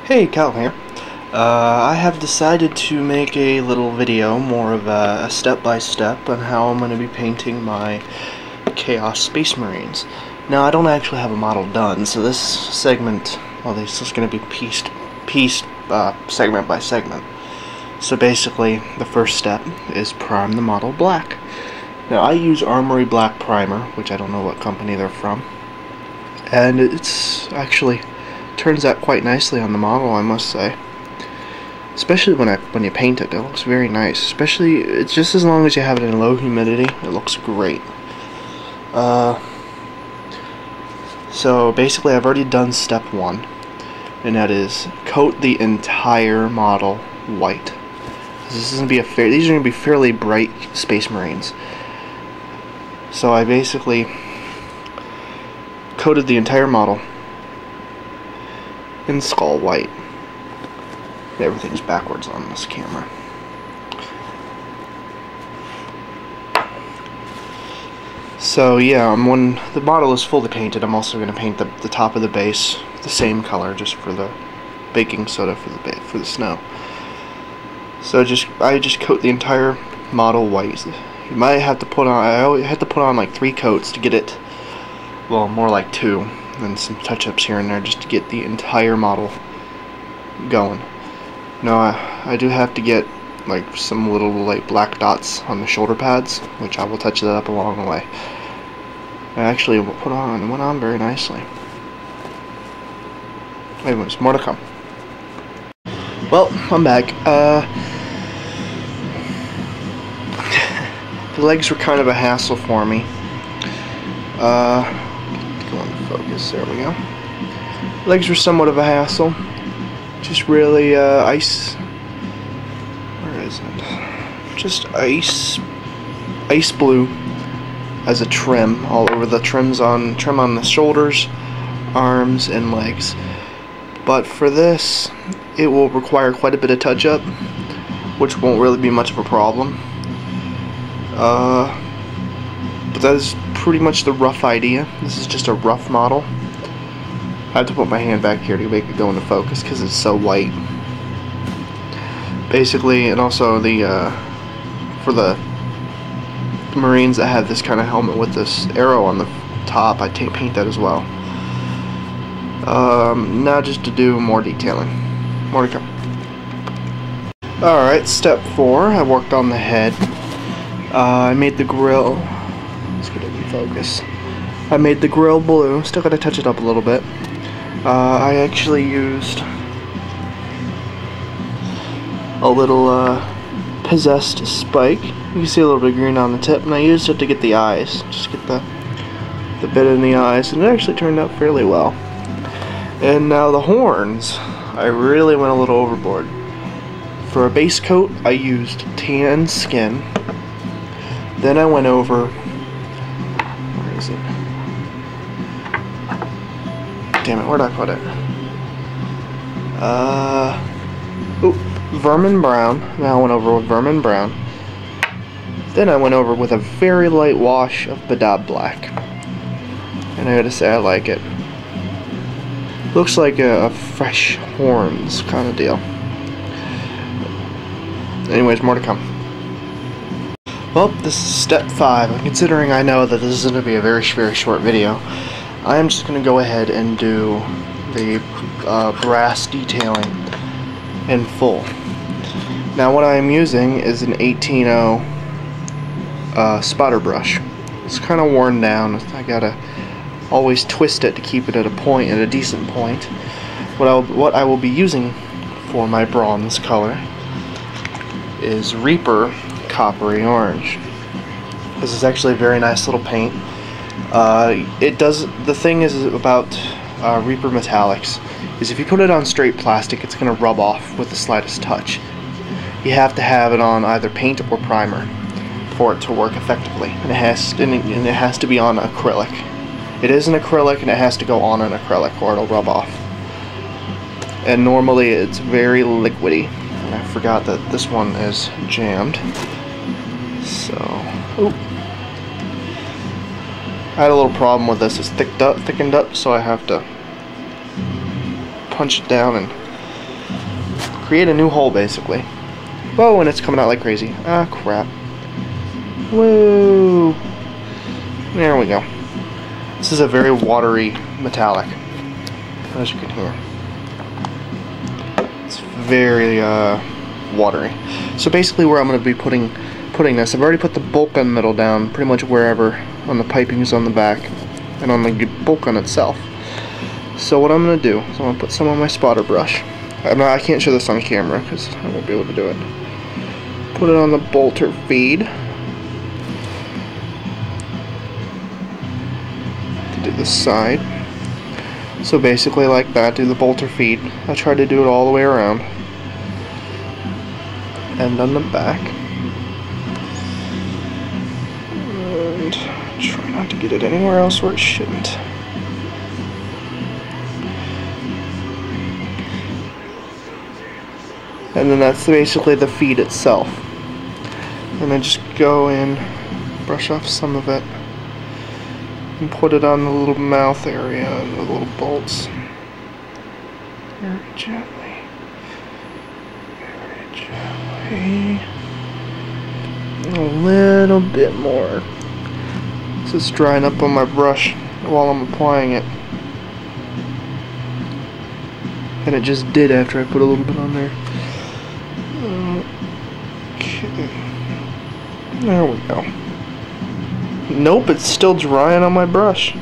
Hey, Cal here. I have decided to make a little video, more of a step-by-step on how I'm going to be painting my Chaos Space Marines. Now, I don't actually have a model done, so this segment, well, this is going to be pieced segment by segment. So basically, the first step is prime the model black. Now, I use Armory Black Primer, which I don't know what company they're from, and it's actually turns out quite nicely on the model, I must say. Especially when you paint it, it looks very nice. Especially, it's just as long as you have it in low humidity, it looks great. So basically, I've already done step one, and that is coat the entire model white. This is gonna be these are gonna be fairly bright Space Marines. So I basically coated the entire model in skull white. Everything's backwards on this camera. So yeah, when the model is fully painted, I'm also going to paint the top of the base the same color, just for the baking soda for the snow. So I just coat the entire model white. You might have to put on. I had to put on like 3 coats to get it. Well, more like 2. And some touch-ups here and there just to get the entire model going. Now I do have to get like some little like black dots on the shoulder pads, which I will touch that up along the way. I actually went on very nicely. Anyways, more to come. Well, I'm back. The legs were kind of a hassle for me. Go into focus, there we go. Legs were somewhat of a hassle. Just really ice. Where is it? Just ice blue as a trim all over the trim on the shoulders, arms, and legs. But for this, it will require quite a bit of touch up, which won't really be much of a problem. But that is pretty much the rough idea. This is just a rough model. I have to put my hand back here to make it go into focus because it's so white. Basically, and also for the Marines that have this kind of helmet with this arrow on the top, I paint that as well. Now just to do more detailing. More to come. Alright, step 4. I worked on the head. I made the grill. Let's get it in focus. I made the grill blue. Still gotta touch it up a little bit. I actually used a little possessed spike. You can see a little bit of green on the tip, and I used it to get the eyes. Just get the bit in the eyes, and it actually turned out fairly well. And now the horns, I really went a little overboard. For a base coat, I used tan skin. Then I went over, where is it? Damn it, where'd I put it? Vermin brown. Now I went over with vermin brown. Then I went over with a very light wash of Badab black. And I gotta say, I like it. Looks like a fresh horns kind of deal. Anyways, more to come. Well, this is step 5. Considering I know that this is going to be a very short video, I am just going to go ahead and do the brass detailing in full. Now what I am using is an 18-0 spotter brush. It's kind of worn down. I gotta always twist it to keep it at a decent point. What I will be using for my bronze color is Reaper Coppery Orange. This is actually a very nice little paint. The thing is about Reaper Metallics is if you put it on straight plastic, it's going to rub off with the slightest touch. You have to have it on either paint or primer for it to work effectively, and it has to be on acrylic. It is an acrylic, and it has to go on an acrylic or it'll rub off. And normally it's very liquidy. And I forgot that this one is jammed. So, I had a little problem with this. It's thickened up, so I have to punch it down and create a new hole basically. Whoa, and it's coming out like crazy. Ah, crap. Whoa. There we go. This is a very watery metallic, as you can hear. It's very watery. So basically where I'm going to be putting this, I've already put the bolt gun middle down pretty much wherever on the pipings on the back and on the bolt gun itself. So what I'm going to do is I'm going to put some on my spotter brush. I can't show this on camera because I won't be able to do it. Put it on the bolter feed. To do the side. So basically like that, do the bolter feed. I try to do it all the way around. And on the back. And try not to get it anywhere else where it shouldn't. And then that's basically the feed itself. And then just go in, brush off some of it, and put it on the little mouth area and the little bolts. Very gently. Very gently. A little bit more. This is drying up on my brush while I'm applying it. And it just did after I put a little bit on there. Okay. There we go. Nope, it's still drying on my brush.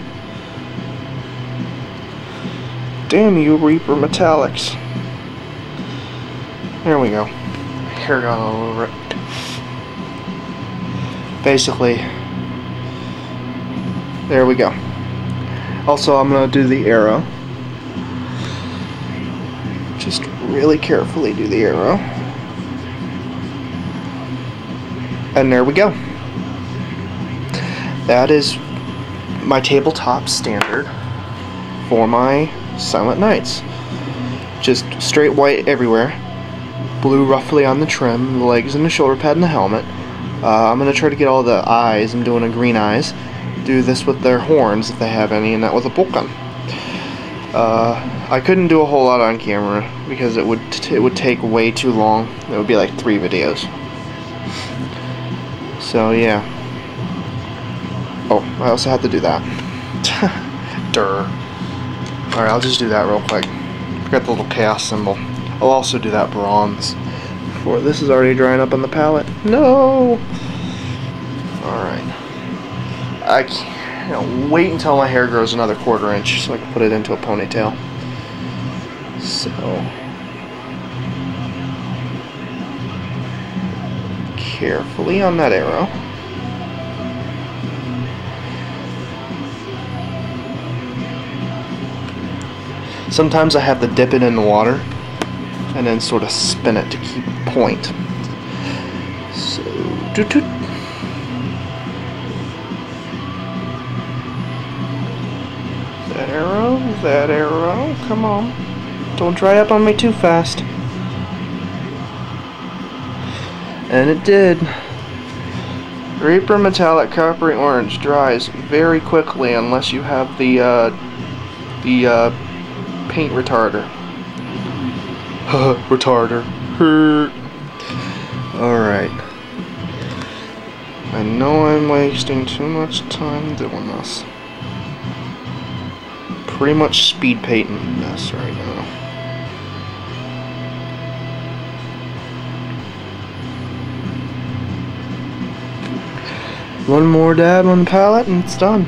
Damn you, Reaper Metallics. There we go. Hair got all over it. Basically, there we go. Also, I'm going to do the arrow. Just really carefully do the arrow. And there we go. That is my tabletop standard for my Silent Nights. Just straight white everywhere. Blue roughly on the trim, the legs and the shoulder pad and the helmet. I'm going to try to get all the eyes. I'm doing a green eyes. Do this with their horns if they have any, and that with a bolt gun. I couldn't do a whole lot on camera because it would take way too long. It would be like 3 videos. So yeah. Oh, I also have to do that. Durr. Alright, I'll just do that real quick. Forgot the little chaos symbol. I'll also do that bronze. Before this is already drying up on the palette. No! Alright. I can't wait until my hair grows another 1/4 inch so I can put it into a ponytail. So carefully on that arrow. Sometimes I have to dip it in the water and then sort of spin it to keep point. So, doot-doot. That arrow, come on. Don't dry up on me too fast. And it did. Reaper Metallic Coppery Orange dries very quickly unless you have the paint retarder. Retarder. Alright. I know I'm wasting too much time doing this. Pretty much speed painting this right now. One more dab on the palette and it's done.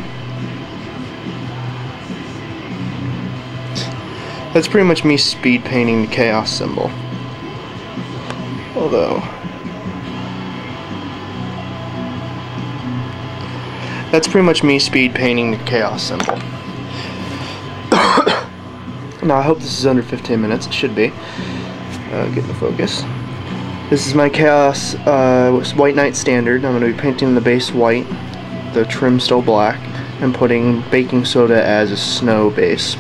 That's pretty much me speed painting the chaos symbol. Although that's pretty much me speed painting the chaos symbol. Now I hope this is under 15 minutes. It should be. Get the focus. This is my Chaos White Knight Standard. I'm going to be painting the base white, the trim still black, and putting baking soda as a snow base.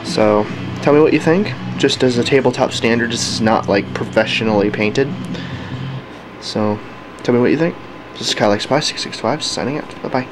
So, tell me what you think. Just as a tabletop standard, this is not like professionally painted. So, tell me what you think. This is Kyle Spy 665 signing out. Bye bye.